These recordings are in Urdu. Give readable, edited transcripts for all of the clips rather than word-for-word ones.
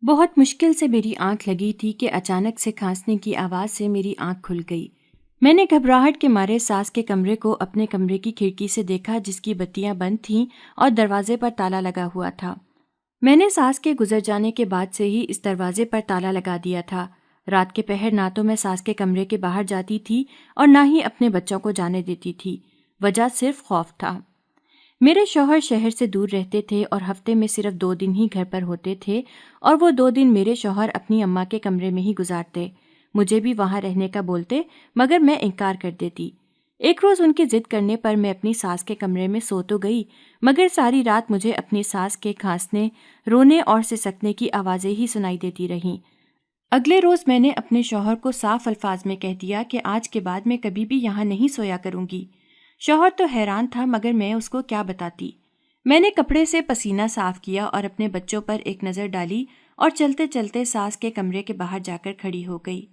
بہت مشکل سے میری آنکھ لگی تھی کہ اچانک سے کھانسنے کی آواز سے میری آنکھ کھل گئی۔ میں نے گھبراہٹ کے مارے ساس کے کمرے کو اپنے کمرے کی کھڑکی سے دیکھا جس کی بتیاں بند تھیں اور دروازے پر تالا لگا ہوا تھا۔ میں نے ساس کے گزر جانے کے بعد سے ہی اس دروازے پر تالا لگا دیا تھا۔ رات کے پہر نہ تو میں ساس کے کمرے کے باہر جاتی تھی اور نہ ہی اپنے بچوں کو جانے دیتی تھی۔ وجہ صرف خوف تھا۔ میرے شوہر شہر سے دور رہتے تھے اور ہفتے میں صرف 2 دن ہی گھر پر ہوتے تھے اور وہ 2 دن میرے شوہر اپنی اماں کے کمرے میں ہی گزارتے۔ مجھے بھی وہاں رہنے کا بولتے مگر میں انکار کر دیتی۔ ایک روز ان کی ضد کرنے پر میں اپنی ساس کے کمرے میں سو تو گئی مگر ساری رات مجھے اپنی ساس کے کھانسنے، رونے اور سسکنے کی آوازیں ہی سنائی دیتی رہیں۔ اگلے روز میں نے اپنے شوہر کو صاف الفاظ میں کہہ دیا کہ آج کے بعد میں کبھی بھی یہاں نہیں سویا کروں گی۔ شوہر تو حیران تھا مگر میں اس کو کیا بتاتی۔ میں نے کپڑے سے پسینہ صاف کیا اور اپنے بچوں پر ایک نظر ڈالی اور چلتے چلتے ساس کے کمرے کے باہر جا کر کھڑی ہو گئی۔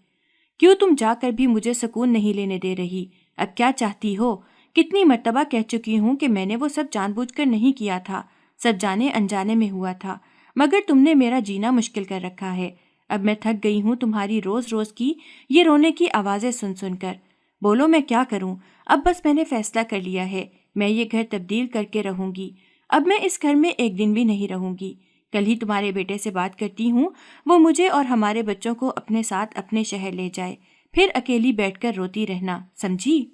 کیوں تم جا کر بھی مجھے سکون نہیں لینے دے رہی؟ اب کیا چاہتی ہو؟ کتنی مرتبہ کہہ چکی ہوں کہ میں نے وہ سب جان بوجھ کر نہیں کیا تھا، سب جانے انجانے میں ہوا تھا، مگر تم نے میرا جینا مشکل کر رکھا ہے۔ اب میں تھک گئی ہوں تمہاری روز روز کی یہ رونے کی آوازیں سن سن کر۔ بولو میں کیا کروں؟ اب بس میں نے فیصلہ کر لیا ہے، میں یہ گھر تبدیل کر کے رہوں گی۔ اب میں اس گھر میں ایک دن بھی نہیں رہوں گی۔ کل ہی تمہارے بیٹے سے بات کرتی ہوں، وہ مجھے اور ہمارے بچوں کو اپنے ساتھ اپنے شہر لے جائے، پھر اکیلی بیٹھ کر روتی رہنا، سمجھی؟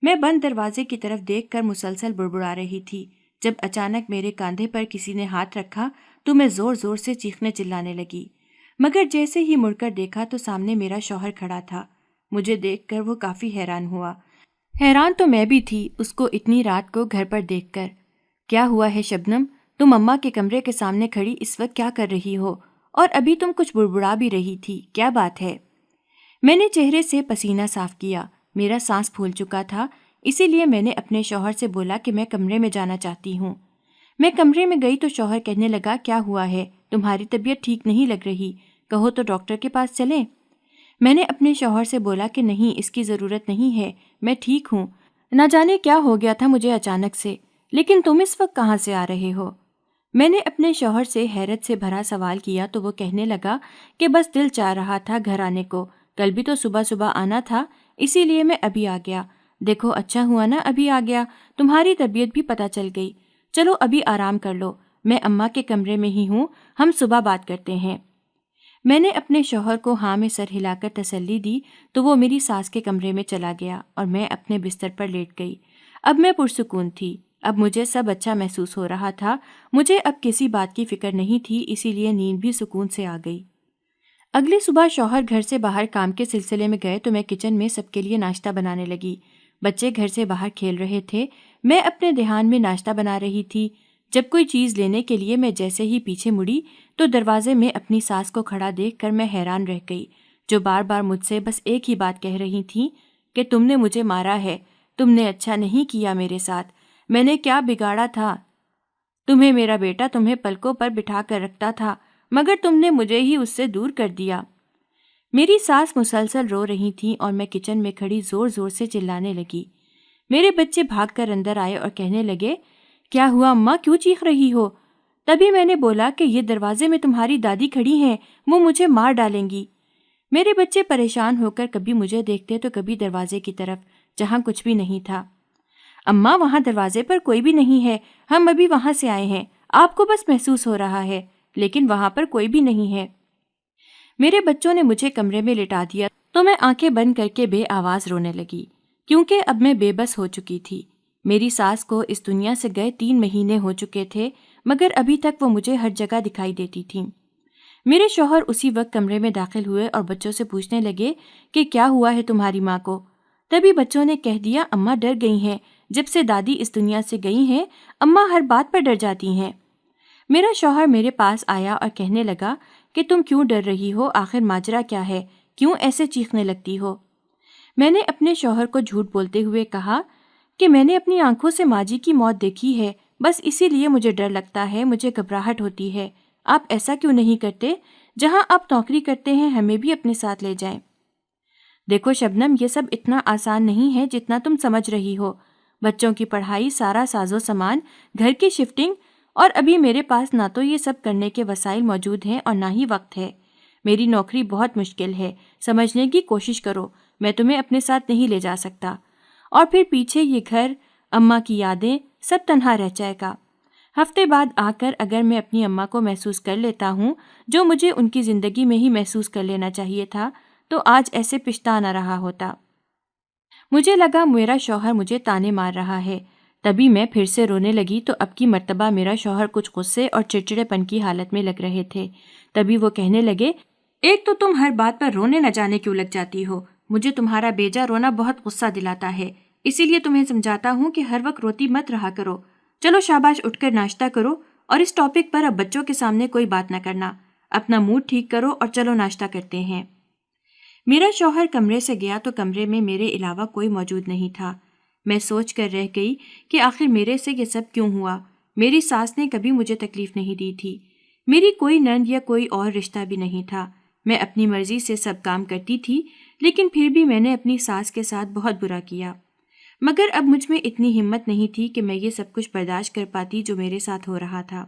میں بند دروازے کی طرف دیکھ کر مسلسل بڑبڑا رہی تھی جب اچانک میرے کاندھے پر کسی نے ہاتھ رکھا تو میں زور زور سے چیخنے چلانے لگی، مگر جیسے ہی مڑ کر دیکھا تو سامنے میرا شوہر کھڑا تھا۔ مجھے دیکھ کر وہ کافی حیران ہوا۔ حیران تو میں بھی تھی اس کو اتنی رات کو گھر پر دیکھ کر۔ کیا ہوا ہے شبنم؟ تم اماں کے کمرے کے سامنے کھڑی اس وقت کیا کر رہی ہو؟ اور ابھی تم کچھ بڑبڑا بھی رہی تھی، کیا بات ہے؟ میں نے چہرے سے پسینہ صاف کیا، میرا سانس پھول چکا تھا، اسی لیے میں نے اپنے شوہر سے بولا کہ میں کمرے میں جانا چاہتی ہوں۔ میں کمرے میں گئی تو شوہر کہنے لگا کیا ہوا ہے؟ تمہاری طبیعت ٹھیک نہیں لگ رہی، کہو تو ڈاکٹر کے پاس چلیں؟ میں نے اپنے شوہر سے بولا کہ نہیں، اس کی ضرورت نہیں ہے، میں ٹھیک ہوں، نہ جانے کیا ہو گیا تھا مجھے اچانک سے، لیکن تم اس وقت کہاں سے آ رہے ہو؟ میں نے اپنے شوہر سے حیرت سے بھرا سوال کیا تو وہ کہنے لگا کہ بس دل چاہ رہا تھا گھر آنے کو، کل بھی تو صبح صبح آنا تھا، اسی لیے میں ابھی آ گیا۔ دیکھو اچھا ہوا نا ابھی آ گیا، تمہاری طبیعت بھی پتہ چل گئی، چلو ابھی آرام کر لو، میں اماں کے کمرے میں ہی ہوں، ہم صبح بات کرتے ہیں۔ میں نے اپنے شوہر کو ہاں میں سر ہلا کر تسلی دی تو وہ میری ساس کے کمرے میں چلا گیا اور میں اپنے بستر پر لیٹ گئی۔ اب میں پرسکون تھی، اب مجھے سب اچھا محسوس ہو رہا تھا، مجھے اب کسی بات کی فکر نہیں تھی، اسی لیے نیند بھی سکون سے آ گئی۔ اگلی صبح شوہر گھر سے باہر کام کے سلسلے میں گئے تو میں کچن میں سب کے لیے ناشتہ بنانے لگی۔ بچے گھر سے باہر کھیل رہے تھے، میں اپنے دھیان میں ناشتہ بنا رہی تھی۔ جب کوئی چیز لینے کے لیے میں جیسے ہی پیچھے مڑی تو دروازے میں اپنی ساس کو کھڑا دیکھ کر میں حیران رہ گئی، جو بار بار مجھ سے بس ایک ہی بات کہہ رہی تھیں کہ تم نے مجھے مارا ہے، تم نے اچھا نہیں کیا میرے ساتھ، میں نے کیا بگاڑا تھا؟ تمہیں میرا بیٹا تمہیں پلکوں پر بٹھا کر رکھتا تھا مگر تم نے مجھے ہی اس سے دور کر دیا۔ میری ساس مسلسل رو رہی تھیں اور میں کچن میں کھڑی زور زور سے چلانے لگی۔ میرے بچے بھاگ کر اندر آئے اور کہنے لگے کیا ہوا اماں، کیوں چیخ رہی ہو؟ تبھی میں نے بولا کہ یہ دروازے میں تمہاری دادی کھڑی ہیں، وہ مجھے مار ڈالیں گی۔ میرے بچے پریشان ہو کر کبھی مجھے دیکھتے تو کبھی دروازے کی طرف جہاں کچھ بھی نہیں تھا۔ اماں وہاں دروازے پر کوئی بھی نہیں ہے، ہم ابھی وہاں سے آئے ہیں، آپ کو بس محسوس ہو رہا ہے، لیکن وہاں پر کوئی بھی نہیں ہے۔ میرے بچوں نے مجھے کمرے میں لٹا دیا تو میں آنکھیں بند کر کے بے آواز رونے لگی، کیونکہ اب میں بے بس ہو چکی تھی۔ میری ساس کو اس دنیا سے گئے 3 مہینے ہو چکے تھے مگر ابھی تک وہ مجھے ہر جگہ دکھائی دیتی تھیں۔ میرے شوہر اسی وقت کمرے میں داخل ہوئے اور بچوں سے پوچھنے لگے کہ کیا ہوا ہے تمہاری ماں کو؟ تبھی بچوں نے کہہ دیا اماں ڈر گئی ہیں، جب سے دادی اس دنیا سے گئی ہیں اماں ہر بات پر ڈر جاتی ہیں۔ میرا شوہر میرے پاس آیا اور کہنے لگا کہ تم کیوں ڈر رہی ہو، آخر ماجرا کیا ہے، کیوں ایسے چیخنے لگتی ہو؟ میں نے اپنے شوہر کو جھوٹ بولتے ہوئے کہا کہ میں نے اپنی آنکھوں سے ماں جی کی موت دیکھی ہے، بس اسی لیے مجھے ڈر لگتا ہے، مجھے گھبراہٹ ہوتی ہے۔ آپ ایسا کیوں نہیں کرتے؟ جہاں آپ نوکری کرتے ہیں ہمیں بھی اپنے ساتھ لے جائیں۔ دیکھو شبنم، یہ سب اتنا آسان نہیں ہے جتنا تم سمجھ رہی ہو۔ بچوں کی پڑھائی، سارا ساز و سامان، گھر کی شفٹنگ اور ابھی میرے پاس نہ تو یہ سب کرنے کے وسائل موجود ہیں اور نہ ہی وقت ہے۔ میری نوکری بہت مشکل ہے، سمجھنے کی کوشش کرو، میں تمہیں اپنے ساتھ نہیں لے جا سکتا، اور پھر پیچھے یہ گھر، اماں کی یادیں، سب تنہا رہ جائے گا۔ ہفتے بعد آ کر اگر میں اپنی اماں کو محسوس کر لیتا ہوں جو مجھے ان کی زندگی میں ہی محسوس کر لینا چاہیے تھا، تو آج ایسے پچھتا نہ رہا ہوتا۔ مجھے لگا میرا شوہر مجھے تانے مار رہا ہے، تبھی میں پھر سے رونے لگی تو اب کی مرتبہ میرا شوہر کچھ غصے اور چڑچڑے پن کی حالت میں لگ رہے تھے۔ تبھی وہ کہنے لگے، ایک تو تم ہر بات پر رونے نہ جانے کیوں لگ جاتی ہو، مجھے تمہارا بیجا رونا بہت غصہ دلاتا ہے، اسی لیے تمہیں سمجھاتا ہوں کہ ہر وقت روتی مت رہا کرو۔ چلو شاباش، اٹھ کر ناشتہ کرو، اور اس ٹاپک پر اب بچوں کے سامنے کوئی بات نہ کرنا، اپنا موڈ ٹھیک کرو اور چلو ناشتہ کرتے ہیں۔ میرا شوہر کمرے سے گیا تو کمرے میں میرے علاوہ کوئی موجود نہیں تھا۔ میں سوچ کر رہ گئی کہ آخر میرے سے یہ سب کیوں ہوا۔ میری ساس نے کبھی مجھے تکلیف نہیں دی تھی، میری کوئی نند یا کوئی اور رشتہ بھی نہیں تھا، میں اپنی مرضی سے سب کام کرتی تھی، لیکن پھر بھی میں نے اپنی ساس کے ساتھ بہت برا کیا۔ مگر اب مجھ میں اتنی ہمت نہیں تھی کہ میں یہ سب کچھ برداشت کر پاتی جو میرے ساتھ ہو رہا تھا۔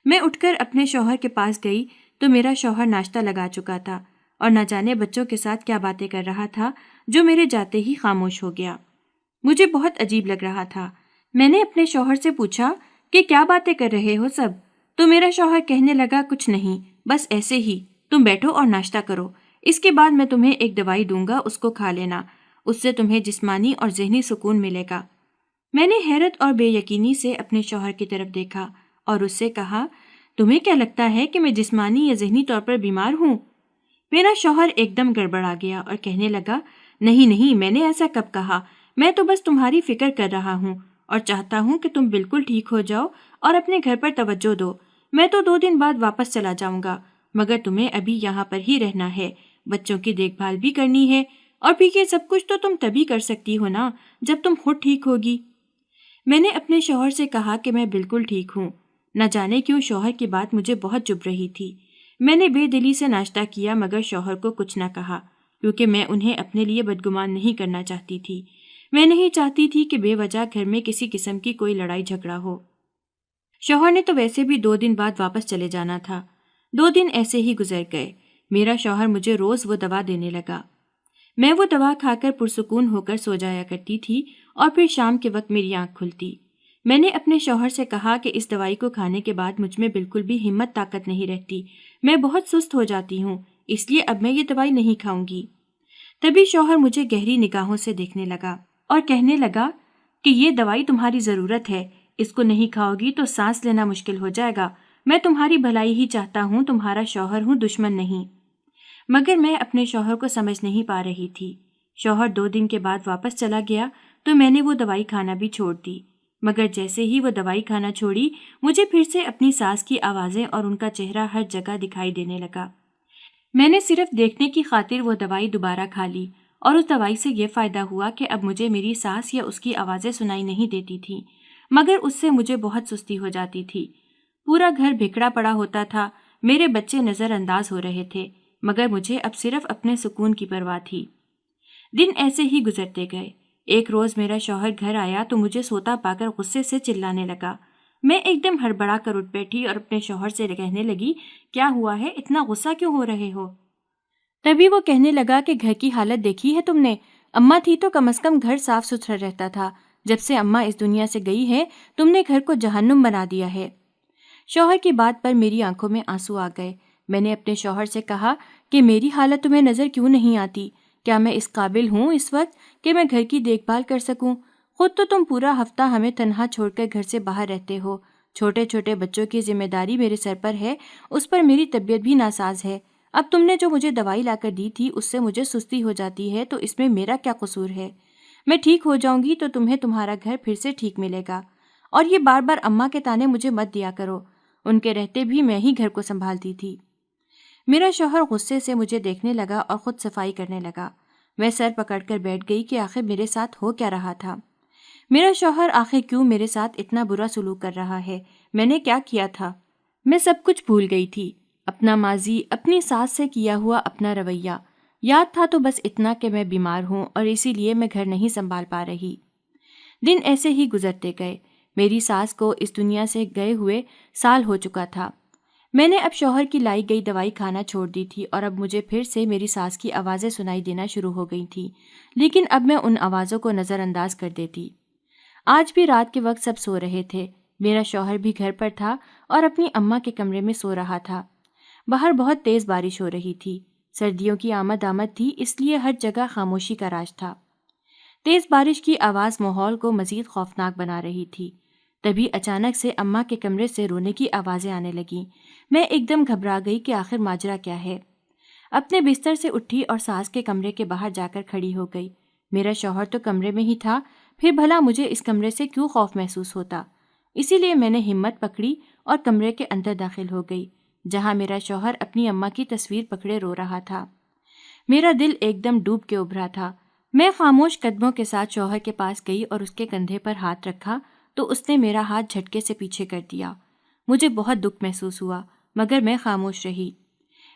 میں اٹھ کر اپنے شوہر کے پاس گئی تو میرا شوہر ناشتہ لگا چکا تھا اور نہ جانے بچوں کے ساتھ کیا باتیں کر رہا تھا جو میرے جاتے ہی خاموش ہو گیا۔ مجھے بہت عجیب لگ رہا تھا۔ میں نے اپنے شوہر سے پوچھا کہ کیا باتیں کر رہے ہو سب؟ تو میرا شوہر کہنے لگا، کچھ نہیں، بس ایسے ہی، تم بیٹھو اور ناشتہ کرو، اس کے بعد میں تمہیں ایک دوائی دوں گا، اس کو کھا لینا، اس سے تمہیں جسمانی اور ذہنی سکون ملے گا۔ میں نے حیرت اور بے یقینی سے اپنے شوہر کی طرف دیکھا اور اس سے کہا، تمہیں کیا لگتا ہے کہ میں جسمانی یا ذہنی طور پر بیمار ہوں؟ میرا شوہر ایک دم گڑبڑا گیا اور کہنے لگا، نہیں نہیں، میں نے ایسا کب کہا، میں تو بس تمہاری فکر کر رہا ہوں اور چاہتا ہوں کہ تم بالکل ٹھیک ہو جاؤ اور اپنے گھر پر توجہ دو۔ میں تو 2 دن بعد واپس چلا جاؤں گا، مگر تمہیں ابھی یہاں پر ہی رہنا ہے، بچوں کی دیکھ بھال بھی کرنی ہے، اور پھر یہ سب کچھ تو تم تبھی کر سکتی ہو نا جب تم خود ٹھیک ہوگی۔ میں نے اپنے شوہر سے کہا کہ میں بالکل ٹھیک ہوں۔ نہ جانے کیوں شوہر کی بات مجھے بہت چبھ رہی تھی۔ میں نے بے دلی سے ناشتہ کیا مگر شوہر کو کچھ نہ کہا، کیونکہ میں انہیں اپنے لیے بدگمان نہیں کرنا چاہتی تھی۔ میں نہیں چاہتی تھی کہ بے وجہ گھر میں کسی قسم کی کوئی لڑائی جھگڑا ہو۔ شوہر نے تو ویسے بھی 2 دن بعد واپس چلے جانا تھا۔ 2 دن ایسے ہی گزر گئے۔ میرا شوہر مجھے روز وہ دوا دینے لگا۔ میں وہ دوا کھا کر پرسکون ہو کر سو جایا کرتی تھی اور پھر شام کے وقت میری آنکھ کھلتی۔ میں نے اپنے شوہر سے کہا کہ اس دوائی کو کھانے کے بعد مجھ میں بالکل بھی ہمت طاقت نہیں رہتی، میں بہت سست ہو جاتی ہوں، اس لیے اب میں یہ دوائی نہیں کھاؤں گی۔ تبھی شوہر مجھے گہری نگاہوں سے دیکھنے لگا اور کہنے لگا کہ یہ دوائی تمہاری ضرورت ہے، اس کو نہیں کھاؤ گی تو سانس لینا مشکل ہو جائے گا، میں تمہاری بھلائی ہی چاہتا ہوں، تمہارا شوہر ہوں، دشمن نہیں۔ مگر میں اپنے شوہر کو سمجھ نہیں پا رہی تھی۔ شوہر 2 دن کے بعد واپس چلا گیا تو میں نے وہ دوائی کھانا بھی چھوڑ دی، مگر جیسے ہی وہ دوائی کھانا چھوڑی مجھے پھر سے اپنی ساس کی آوازیں اور ان کا چہرہ ہر جگہ دکھائی دینے لگا۔ میں نے صرف دیکھنے کی خاطر وہ دوائی دوبارہ کھا لی اور اس دوائی سے یہ فائدہ ہوا کہ اب مجھے میری ساس یا اس کی آوازیں سنائی نہیں دیتی تھیں، مگر اس سے مجھے بہت سستی ہو جاتی تھی۔ پورا گھر بھیکڑا پڑا ہوتا تھا، میرے بچے نظر انداز ہو رہے تھے، مگر مجھے اب صرف اپنے سکون کی پرواہ تھی۔ دن ایسے ہی گزرتے گئے۔ ایک روز میرا شوہر گھر آیا تو مجھے سوتا پا کر غصے سے چلانے لگا۔ میں ایک دم ہڑبڑا کر اٹھ بیٹھی اور اپنے شوہر سے کہنے لگی، کیا ہوا ہے، اتنا غصہ کیوں ہو رہے ہو؟ تبھی وہ کہنے لگا کہ گھر کی حالت دیکھی ہے تم نے؟ اماں تھی تو کم از کم گھر صاف ستھرا رہتا تھا، جب سے اماں اس دنیا سے گئی ہے تم نے گھر کو جہنم بنا دیا ہے۔ شوہر کی بات پر میری آنکھوں میں آنسو آ گئے۔ میں نے اپنے شوہر سے کہا کہ میری حالت تمہیں نظر کیوں نہیں آتی؟ کیا میں اس قابل ہوں اس وقت کہ میں گھر کی دیکھ بھال کر سکوں؟ خود تو تم پورا ہفتہ ہمیں تنہا چھوڑ کر گھر سے باہر رہتے ہو، چھوٹے چھوٹے بچوں کی ذمہ داری میرے سر پر ہے، اس پر میری طبیعت بھی ناساز ہے۔ اب تم نے جو مجھے دوائی لا کر دی تھی اس سے مجھے سستی ہو جاتی ہے، تو اس میں میرا کیا قصور ہے؟ میں ٹھیک ہو جاؤں گی تو تمہیں تمہارا گھر پھر سے ٹھیک ملے گا، اور یہ بار بار اماں کے تانے مجھے مت دیا کرو، ان کے رہتے بھی میں ہی گھر کو سنبھالتی تھی۔ میرا شوہر غصے سے مجھے دیکھنے لگا اور خود صفائی کرنے لگا۔ میں سر پکڑ کر بیٹھ گئی کہ آخر میرے ساتھ ہو کیا رہا تھا؟ میرا شوہر آخر کیوں میرے ساتھ اتنا برا سلوک کر رہا ہے؟ میں نے کیا کیا تھا؟ میں سب کچھ بھول گئی تھی، اپنا ماضی، اپنی ساس سے کیا ہوا اپنا رویہ، یاد تھا تو بس اتنا کہ میں بیمار ہوں اور اسی لیے میں گھر نہیں سنبھال پا رہی۔ دن ایسے ہی گزرتے گئے۔ میری ساس کو اس دنیا سے گئے ہوئے سال ہو چکا تھا۔ میں نے اب شوہر کی لائی گئی دوائی کھانا چھوڑ دی تھی اور اب مجھے پھر سے میری ساس کی آوازیں سنائی دینا شروع ہو گئی تھیں، لیکن اب میں ان آوازوں کو نظر انداز کر دیتی۔ آج بھی رات کے وقت سب سو رہے تھے۔ میرا شوہر بھی گھر پر تھا اور اپنی اماں کے کمرے میں سو رہا تھا۔ باہر بہت تیز بارش ہو رہی تھی۔ سردیوں کی آمد تھی، اس لیے ہر جگہ خاموشی کا راج تھا۔ تیز بارش کی آواز ماحول کو مزید خوفناک بنا رہی تھی۔ تبھی اچانک سے اماں کے کمرے سے رونے کی آوازیں آنے لگیں۔ میں ایک دم گھبرا گئی کہ آخر ماجرا کیا ہے۔ اپنے بستر سے اٹھی اور ساس کے کمرے کے باہر جا کر کھڑی ہو گئی۔ میرا شوہر تو کمرے میں ہی تھا، پھر بھلا مجھے اس کمرے سے کیوں خوف محسوس ہوتا؟ اسی لیے میں نے ہمت پکڑی اور کمرے کے اندر داخل ہو گئی، جہاں میرا شوہر اپنی اماں کی تصویر پکڑے رو رہا تھا۔ میرا دل ایک دم ڈوب کے ابھرا تھا۔ میں خاموش قدموں کے ساتھ شوہر کے پاس گئی اور اس کے کندھے پر ہاتھ رکھا تو اس نے میرا ہاتھ جھٹکے سے پیچھے کر دیا۔ مجھے بہت دکھ محسوس ہوا، مگر میں خاموش رہی۔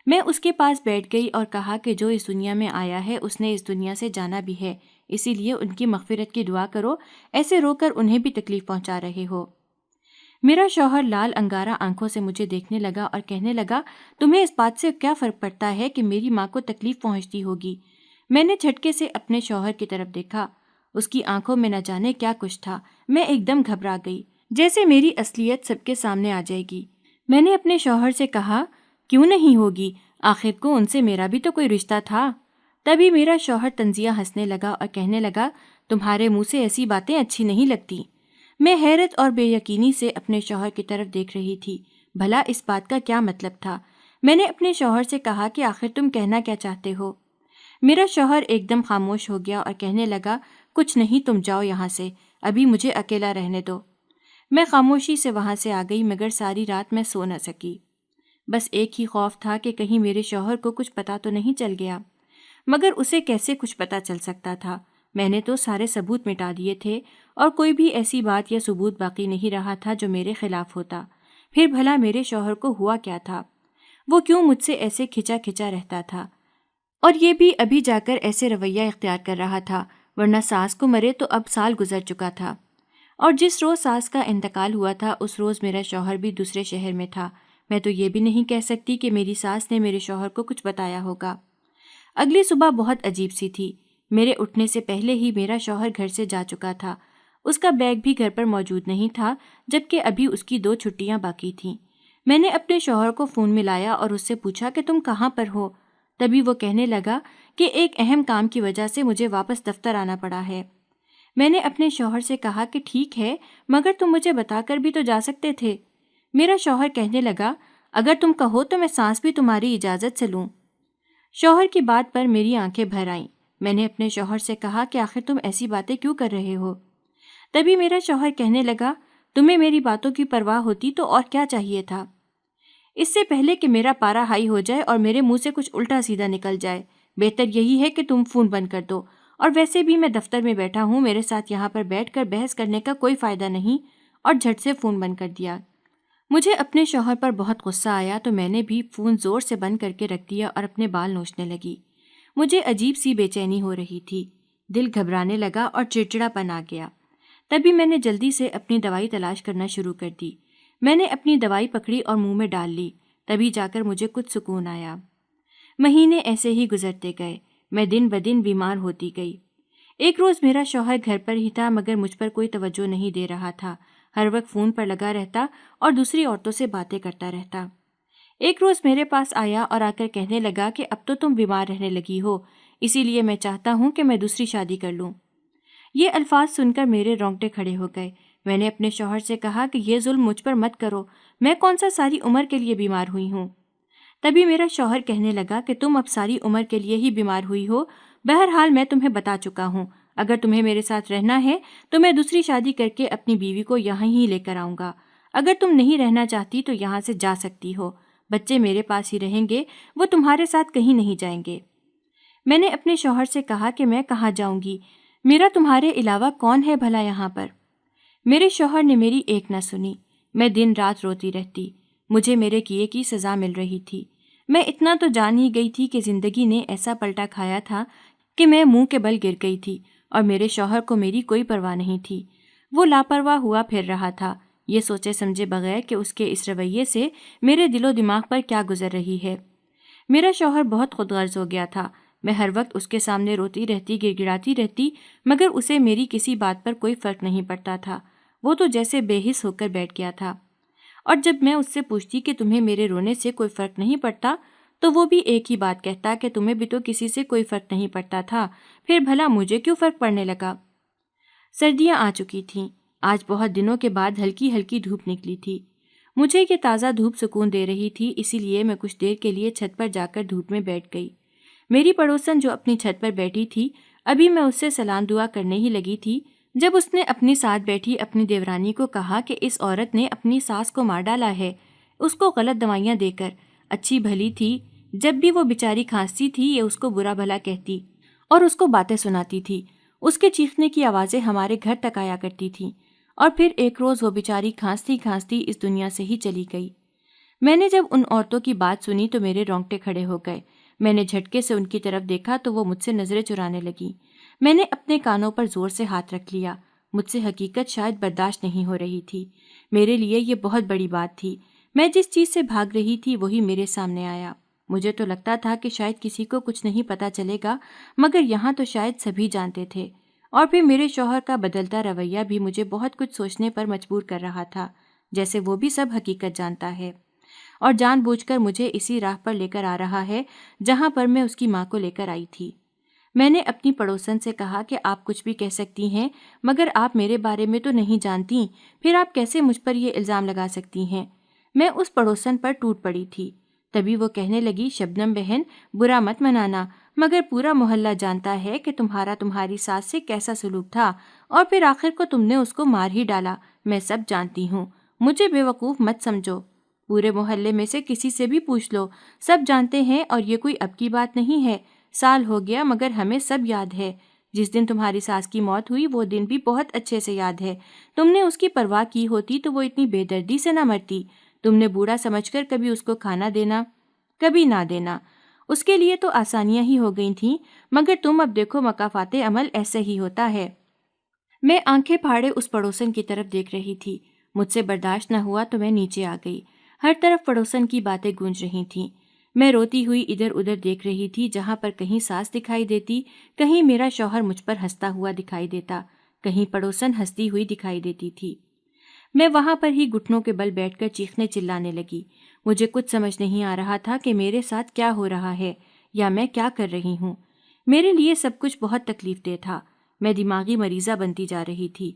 میں اس کے پاس بیٹھ گئی اور کہا کہ جو اس دنیا میں آیا ہے اس نے اس دنیا سے جانا بھی ہے، اسی لیے ان کی مغفرت کی دعا کرو، ایسے رو کر انہیں بھی تکلیف پہنچا رہے ہو۔ میرا شوہر لال انگارہ آنکھوں سے مجھے دیکھنے لگا اور کہنے لگا، تمہیں اس بات سے کیا فرق پڑتا ہے کہ میری ماں کو تکلیف پہنچتی ہوگی؟ میں نے جھٹکے سے اپنے شوہر کی طرف دیکھا۔ اس کی آنکھوں میں نہ جانے کیا کچھ تھا۔ میں ایک دم گھبرا گئی، جیسے میری اصلیت سب کے سامنے آ جائے گی۔ میں نے اپنے شوہر سے کہا، کیوں نہیں ہوگی؟ آخر کو ان سے میرا بھی تو کوئی رشتہ تھا۔ تبھی میرا شوہر طنزیہ ہنسنے لگا اور کہنے لگا، تمہارے منہ سے ایسی باتیں اچھی نہیں لگتی۔ میں حیرت اور بے یقینی سے اپنے شوہر کی طرف دیکھ رہی تھی۔ بھلا اس بات کا کیا مطلب تھا؟ میں نے اپنے شوہر سے کہا کہ آخر تم کہنا کیا چاہتے ہو؟ میرا شوہر ایک دم خاموش ہو گیا اور کہنے لگا، کچھ نہیں، تم جاؤ یہاں سے، ابھی مجھے اکیلا رہنے دو۔ میں خاموشی سے وہاں سے آ گئی، مگر ساری رات میں سو نہ سکی۔ بس ایک ہی خوف تھا کہ کہیں میرے شوہر کو کچھ پتہ تو نہیں چل گیا، مگر اسے کیسے کچھ پتہ چل سکتا تھا؟ میں نے تو سارے ثبوت مٹا دیے تھے اور کوئی بھی ایسی بات یا ثبوت باقی نہیں رہا تھا جو میرے خلاف ہوتا۔ پھر بھلا میرے شوہر کو ہوا کیا تھا؟ وہ کیوں مجھ سے ایسے کھچا کھچا رہتا تھا؟ اور یہ بھی ابھی جا کر ایسے رویہ اختیار کر رہا تھا، ورنہ ساس کو مرے تو اب سال گزر چکا تھا، اور جس روز ساس کا انتقال ہوا تھا اس روز میرا شوہر بھی دوسرے شہر میں تھا۔ میں تو یہ بھی نہیں کہہ سکتی کہ میری ساس نے میرے شوہر کو کچھ بتایا ہوگا۔ اگلی صبح بہت عجیب سی تھی۔ میرے اٹھنے سے پہلے ہی میرا شوہر گھر سے جا چکا تھا۔ اس کا بیگ بھی گھر پر موجود نہیں تھا، جبکہ ابھی اس کی 2 چھٹیاں باقی تھیں۔ میں نے اپنے شوہر کو فون ملایا اور اس سے پوچھا کہ تم کہاں پر ہو؟ تبھی وہ کہنے لگا کہ ایک اہم کام کی وجہ سے مجھے واپس دفتر آنا پڑا ہے۔ میں نے اپنے شوہر سے کہا کہ ٹھیک ہے، مگر تم مجھے بتا کر بھی تو جا سکتے تھے۔ میرا شوہر کہنے لگا، اگر تم کہو تو میں سانس بھی تمہاری اجازت سے لوں۔ شوہر کی بات پر میری آنکھیں بھر آئیں۔ میں نے اپنے شوہر سے کہا کہ آخر تم ایسی باتیں کیوں کر رہے ہو؟ تبھی میرا شوہر کہنے لگا، تمہیں میری باتوں کی پرواہ ہوتی تو اور کیا چاہیے تھا؟ اس سے پہلے کہ میرا پارا ہائی ہو جائے اور میرے منہ سے کچھ الٹا سیدھا نکل جائے، بہتر یہی ہے کہ تم فون بند کر دو، اور ویسے بھی میں دفتر میں بیٹھا ہوں، میرے ساتھ یہاں پر بیٹھ کر بحث کرنے کا کوئی فائدہ نہیں، اور جھٹ سے فون بند کر دیا۔ مجھے اپنے شوہر پر بہت غصہ آیا تو میں نے بھی فون زور سے بند کر کے رکھ دیا اور اپنے بال نوچنے لگی۔ مجھے عجیب سی بے چینی ہو رہی تھی، دل گھبرانے لگا اور چڑچڑا پن آ گیا۔ تبھی میں نے جلدی سے اپنی دوائی تلاش کرنا شروع کر دی۔ میں نے اپنی دوائی پکڑی اور منہ میں ڈال لی، تبھی جا کر مجھے کچھ سکون آیا۔ مہینے ایسے ہی گزرتے گئے، میں دن بدن بیمار ہوتی گئی۔ ایک روز میرا شوہر گھر پر ہی تھا، مگر مجھ پر کوئی توجہ نہیں دے رہا تھا، ہر وقت فون پر لگا رہتا اور دوسری عورتوں سے باتیں کرتا رہتا۔ ایک روز میرے پاس آیا اور آ کر کہنے لگا کہ اب تو تم بیمار رہنے لگی ہو، اسی لیے میں چاہتا ہوں کہ میں دوسری شادی کر لوں۔ یہ الفاظ سن کر میرے رونگٹے کھڑے ہو گئے۔ میں نے اپنے شوہر سے کہا کہ یہ ظلم مجھ پر مت کرو، میں کون سا ساری عمر کے لیے بیمار ہوئی ہوں؟ تبھی میرا شوہر کہنے لگا کہ تم اب ساری عمر کے لیے ہی بیمار ہوئی ہو، بہرحال میں تمہیں بتا چکا ہوں، اگر تمہیں میرے ساتھ رہنا ہے تو میں دوسری شادی کر کے اپنی بیوی کو یہاں ہی لے کر آؤں گا۔ اگر تم نہیں رہنا چاہتی تو یہاں سے جا سکتی ہو، بچے میرے پاس ہی رہیں گے، وہ تمہارے ساتھ کہیں نہیں جائیں گے۔ میں نے اپنے شوہر سے کہا کہ میں کہاں جاؤں گی، میرا تمہارے علاوہ کون ہے بھلا یہاں پر؟ میرے شوہر نے میری ایک نہ سنی۔ میں دن رات روتی رہتی، مجھے میرے کیے کی سزا مل رہی تھی۔ میں اتنا تو جان ہی گئی تھی کہ زندگی نے ایسا پلٹا کھایا تھا کہ میں منہ کے بل گر گئی تھی اور میرے شوہر کو میری کوئی پرواہ نہیں تھی۔ وہ لاپرواہ ہوا پھر رہا تھا، یہ سوچے سمجھے بغیر کہ اس کے اس رویے سے میرے دل و دماغ پر کیا گزر رہی ہے۔ میرا شوہر بہت خود غرض ہو گیا تھا، میں ہر وقت اس کے سامنے روتی رہتی، گڑ گڑاتی رہتی، مگر اسے میری کسی بات پر کوئی فرق نہیں پڑتا تھا۔ وہ تو جیسے بے حس ہو کر بیٹھ گیا تھا، اور جب میں اس سے پوچھتی کہ تمہیں میرے رونے سے کوئی فرق نہیں پڑتا، تو وہ بھی ایک ہی بات کہتا کہ تمہیں بھی تو کسی سے کوئی فرق نہیں پڑتا تھا، پھر بھلا مجھے کیوں فرق پڑنے لگا۔ سردیاں آ چکی تھیں، آج بہت دنوں کے بعد ہلکی ہلکی دھوپ نکلی تھی۔ مجھے یہ تازہ دھوپ سکون دے رہی تھی، اسی لیے میں کچھ دیر کے لیے چھت پر جا کر دھوپ میں بیٹھ گئی۔ میری پڑوسن جو اپنی چھت پر بیٹھی تھی، ابھی میں اس سے سلام دعا کرنے ہی لگی تھی جب اس نے اپنی ساتھ بیٹھی اپنی دیورانی کو کہا کہ اس عورت نے اپنی ساس کو مار ڈالا ہے، اس کو غلط دوائیاں دے کر۔ اچھی بھلی تھی، جب بھی وہ بیچاری کھانستی تھی یہ اس کو برا بھلا کہتی اور اس کو باتیں سناتی تھی۔ اس کے چیخنے کی آوازیں ہمارے گھر تک آیا کرتی تھیں، اور پھر ایک روز وہ بیچاری کھانستی کھانستی اس دنیا سے ہی چلی گئی۔ میں نے جب ان عورتوں کی بات سنی تو میرے رونگٹے کھڑے ہو گئے۔ میں نے جھٹکے سے ان کی طرف دیکھا تو وہ مجھ سے نظریں چرانے لگیں۔ میں نے اپنے کانوں پر زور سے ہاتھ رکھ لیا، مجھ سے حقیقت شاید برداشت نہیں ہو رہی تھی۔ میرے لیے یہ بہت بڑی بات تھی، میں جس چیز سے بھاگ رہی تھی وہی میرے سامنے آیا۔ مجھے تو لگتا تھا کہ شاید کسی کو کچھ نہیں پتہ چلے گا، مگر یہاں تو شاید سبھی جانتے تھے، اور پھر میرے شوہر کا بدلتا رویہ بھی مجھے بہت کچھ سوچنے پر مجبور کر رہا تھا، جیسے وہ بھی سب حقیقت جانتا ہے اور جان بوجھ کر مجھے اسی راہ پر لے کر آ رہا ہے جہاں پر میں اس کی ماں کو لے کر آئی تھی۔ میں نے اپنی پڑوسن سے کہا کہ آپ کچھ بھی کہہ سکتی ہیں، مگر آپ میرے بارے میں تو نہیں جانتی، پھر آپ کیسے مجھ پر یہ الزام لگا سکتی ہیں۔ میں اس پڑوسن پر ٹوٹ پڑی تھی۔ تبھی وہ کہنے لگی، شبنم بہن، برا مت منانا، مگر پورا محلہ جانتا ہے کہ تمہارا تمہاری ساس سے کیسا سلوک تھا، اور پھر آخر کو تم نے اس کو مار ہی ڈالا۔ میں سب جانتی ہوں، مجھے بے وقوف مت سمجھو۔ پورے محلے میں سے کسی سے بھی پوچھ لو، سب جانتے ہیں، اور یہ کوئی اب کی بات نہیں ہے۔ سال ہو گیا مگر ہمیں سب یاد ہے۔ جس دن تمہاری ساس کی موت ہوئی وہ دن بھی بہت اچھے سے یاد ہے۔ تم نے اس کی پرواہ کی ہوتی تو وہ اتنی بے دردی سے نہ مرتی۔ تم نے بوڑھا سمجھ کر کبھی اس کو کھانا دینا، کبھی نہ دینا، اس کے لیے تو آسانیاں ہی ہو گئی تھیں، مگر تم اب دیکھو مکافات عمل ایسے ہی ہوتا ہے۔ میں آنکھیں پھاڑے اس پڑوسن کی طرف دیکھ رہی تھی۔ مجھ سے برداشت نہ ہوا تو میں نیچے آ گئی۔ ہر طرف پڑوسن کی باتیں گونج رہی تھیں۔ میں روتی ہوئی ادھر ادھر دیکھ رہی تھی، جہاں پر کہیں ساس دکھائی دیتی، کہیں میرا شوہر مجھ پر ہنستا ہوا دکھائی دیتا، کہیں پڑوسن ہنستی ہوئی دکھائی دیتی تھی۔ میں وہاں پر ہی گھٹنوں کے بل بیٹھ کر چیخنے چلانے لگی۔ مجھے کچھ سمجھ نہیں آ رہا تھا کہ میرے ساتھ کیا ہو رہا ہے یا میں کیا کر رہی ہوں۔ میرے لیے سب کچھ بہت تکلیف دہ تھا، میں دماغی مریضہ بنتی جا رہی تھی۔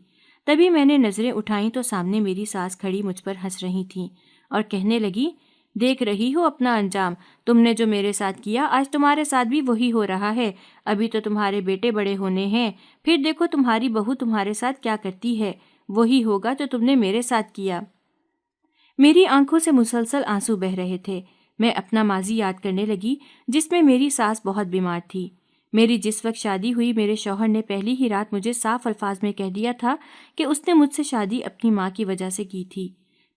تبھی میں نے نظریں اٹھائیں تو سامنے میری ساس کھڑی مجھ پر ہنس رہی تھیں اور کہنے لگی، دیکھ رہی ہو اپنا انجام، تم نے جو میرے ساتھ کیا آج تمہارے ساتھ بھی وہی ہو رہا ہے۔ ابھی تو تمہارے بیٹے بڑے ہونے ہیں، پھر دیکھو تمہاری بہو تمہارے ساتھ کیا کرتی ہے، وہی ہوگا تو تم نے میرے ساتھ کیا۔ میری آنکھوں سے مسلسل آنسو بہہ رہے تھے۔ میں اپنا ماضی یاد کرنے لگی جس میں میری ساس بہت بیمار تھی۔ میری جس وقت شادی ہوئی میرے شوہر نے پہلی ہی رات مجھے صاف الفاظ میں کہہ دیا تھا کہ اس نے مجھ سے شادی اپنی ماں کی وجہ سے کی تھی۔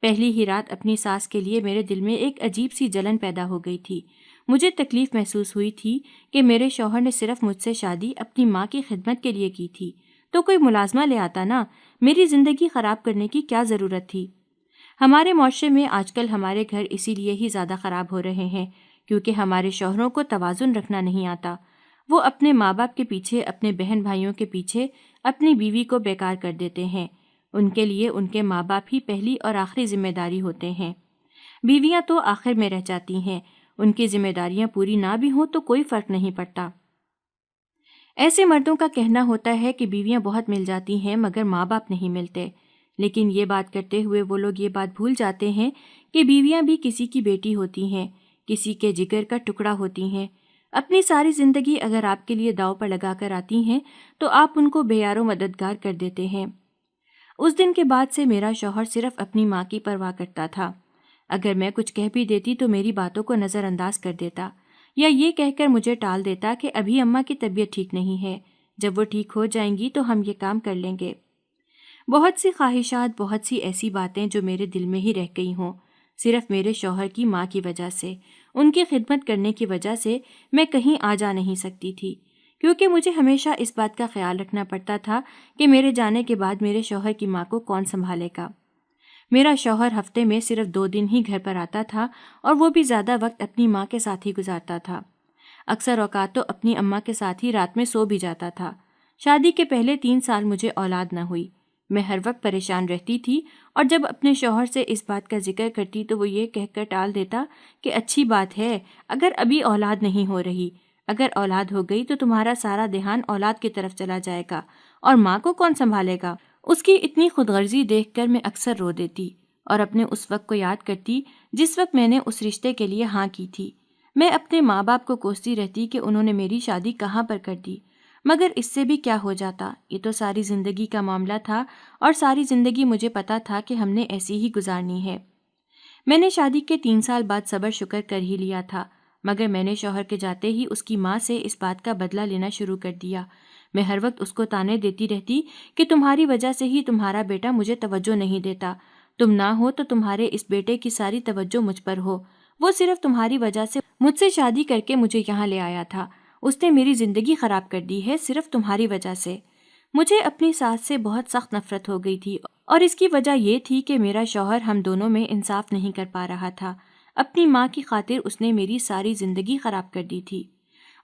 پہلی ہی رات اپنی ساس کے لیے میرے دل میں ایک عجیب سی جلن پیدا ہو گئی تھی۔ مجھے تکلیف محسوس ہوئی تھی کہ میرے شوہر نے صرف مجھ سے شادی اپنی ماں کی خدمت کے لیے کی تھی، تو کوئی ملازمہ لے آتا نا، میری زندگی خراب کرنے کی کیا ضرورت تھی۔ ہمارے معاشرے میں آج کل ہمارے گھر اسی لیے ہی زیادہ خراب ہو رہے ہیں کیونکہ ہمارے شوہروں کو توازن رکھنا نہیں آتا۔ وہ اپنے ماں باپ کے پیچھے، اپنے بہن بھائیوں کے پیچھے اپنی بیوی کو بیکار کر دیتے ہیں۔ ان کے لیے ان کے ماں باپ ہی پہلی اور آخری ذمہ داری ہوتے ہیں۔ بیویاں تو آخر میں رہ جاتی ہیں، ان کی ذمہ داریاں پوری نہ بھی ہوں تو کوئی فرق نہیں پڑتا۔ ایسے مردوں کا کہنا ہوتا ہے کہ بیویاں بہت مل جاتی ہیں مگر ماں باپ نہیں ملتے، لیکن یہ بات کرتے ہوئے وہ لوگ یہ بات بھول جاتے ہیں کہ بیویاں بھی کسی کی بیٹی ہوتی ہیں، کسی کے جگر کا ٹکڑا ہوتی ہیں۔ اپنی ساری زندگی اگر آپ کے لیے داؤ پر لگا کر آتی ہیں تو آپ ان کو بے یار و مددگار کر دیتے ہیں۔ اس دن کے بعد سے میرا شوہر صرف اپنی ماں کی پرواہ کرتا تھا۔ اگر میں کچھ کہہ بھی دیتی تو میری باتوں کو نظر انداز کر دیتا، یا یہ کہہ کر مجھے ٹال دیتا کہ ابھی اماں کی طبیعت ٹھیک نہیں ہے، جب وہ ٹھیک ہو جائیں گی تو ہم یہ کام کر لیں گے۔ بہت سی خواہشات، بہت سی ایسی باتیں جو میرے دل میں ہی رہ گئی ہوں، صرف میرے شوہر کی ماں کی وجہ سے، ان کی خدمت کرنے کی وجہ سے میں کہیں آ جا نہیں سکتی تھی، کیونکہ مجھے ہمیشہ اس بات کا خیال رکھنا پڑتا تھا کہ میرے جانے کے بعد میرے شوہر کی ماں کو کون سنبھالے گا۔ میرا شوہر ہفتے میں صرف 2 دن ہی گھر پر آتا تھا اور وہ بھی زیادہ وقت اپنی ماں کے ساتھ ہی گزارتا تھا۔ اکثر اوقات تو اپنی اماں کے ساتھ ہی رات میں سو بھی جاتا تھا۔ شادی کے پہلے 3 سال مجھے اولاد نہ ہوئی۔ میں ہر وقت پریشان رہتی تھی اور جب اپنے شوہر سے اس بات کا ذکر کرتی تو وہ یہ کہہ کر ٹال دیتا کہ اچھی بات ہے اگر ابھی اولاد نہیں ہو رہی، اگر اولاد ہو گئی تو تمہارا سارا دھیان اولاد کی طرف چلا جائے گا اور ماں کو کون سنبھالے گا۔ اس کی اتنی خود غرضی دیکھ کر میں اکثر رو دیتی اور اپنے اس وقت کو یاد کرتی جس وقت میں نے اس رشتے کے لیے ہاں کی تھی۔ میں اپنے ماں باپ کو کوستی رہتی کہ انہوں نے میری شادی کہاں پر کر دی، مگر اس سے بھی کیا ہو جاتا، یہ تو ساری زندگی کا معاملہ تھا اور ساری زندگی مجھے پتا تھا کہ ہم نے ایسی ہی گزارنی ہے۔ میں نے شادی کے 3 سال بعد صبر شکر کر ہی لیا تھا، مگر میں نے شوہر کے جاتے ہی اس کی ماں سے اس بات کا بدلہ لینا شروع کر دیا۔ میں ہر وقت اس کو تانے دیتی رہتی کہ تمہاری وجہ سے ہی تمہارا بیٹا مجھے توجہ نہیں دیتا، تم نہ ہو تو تمہارے اس بیٹے کی ساری توجہ مجھ پر ہو، وہ صرف تمہاری وجہ سے مجھ سے شادی کر کے مجھے یہاں لے آیا تھا، اس نے میری زندگی خراب کر دی ہے صرف تمہاری وجہ سے۔ مجھے اپنی ساس سے بہت سخت نفرت ہو گئی تھی اور اس کی وجہ یہ تھی کہ میرا شوہر ہم دونوں میں انصاف نہیں کر پا رہا تھا۔ اپنی ماں کی خاطر اس نے میری ساری زندگی خراب کر دی تھی۔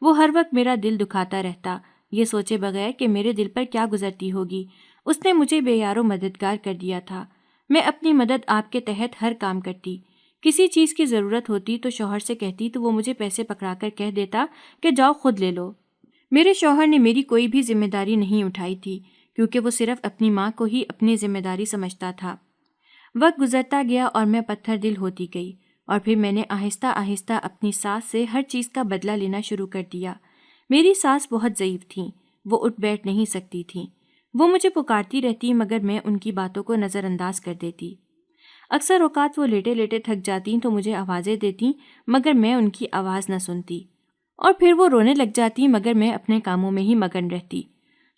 وہ ہر وقت میرا دل دکھاتا رہتا، یہ سوچے بغیر کہ میرے دل پر کیا گزرتی ہوگی۔ اس نے مجھے بے یار و مددگار کر دیا تھا۔ میں اپنی مدد آپ کے تحت ہر کام کرتی، کسی چیز کی ضرورت ہوتی تو شوہر سے کہتی تو وہ مجھے پیسے پکڑا کر کہہ دیتا کہ جاؤ خود لے لو۔ میرے شوہر نے میری کوئی بھی ذمہ داری نہیں اٹھائی تھی کیونکہ وہ صرف اپنی ماں کو ہی اپنی ذمہ داری سمجھتا تھا۔ وقت گزرتا گیا اور میں پتھر دل ہوتی گئی اور پھر میں نے آہستہ آہستہ اپنی ساس سے ہر چیز کا بدلہ لینا شروع کر دیا۔ میری ساس بہت ضعیف تھیں، وہ اٹھ بیٹھ نہیں سکتی تھیں، وہ مجھے پکارتی رہتی مگر میں ان کی باتوں کو نظر انداز کر دیتی۔ اکثر اوقات وہ لیٹے لیٹے تھک جاتیں تو مجھے آوازیں دیتیں مگر میں ان کی آواز نہ سنتی، اور پھر وہ رونے لگ جاتی مگر میں اپنے کاموں میں ہی مگن رہتی۔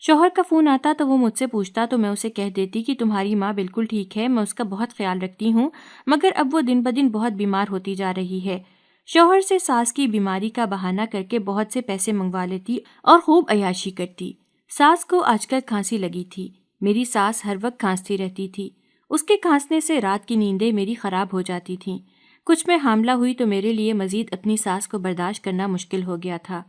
شوہر کا فون آتا تو وہ مجھ سے پوچھتا تو میں اسے کہہ دیتی کہ تمہاری ماں بالکل ٹھیک ہے، میں اس کا بہت خیال رکھتی ہوں، مگر اب وہ دن بدن بہت بیمار ہوتی جا رہی ہے۔ شوہر سے ساس کی بیماری کا بہانہ کر کے بہت سے پیسے منگوا لیتی اور خوب عیاشی کرتی۔ ساس کو آج کل کھانسی لگی تھی، میری ساس ہر وقت کھانستی رہتی تھی، اس کے کھانسنے سے رات کی نیندیں میری خراب ہو جاتی تھیں۔ کچھ میں حاملہ ہوئی تو میرے لیے مزید اپنی ساس کو برداشت کرنا مشکل ہو گیا تھا۔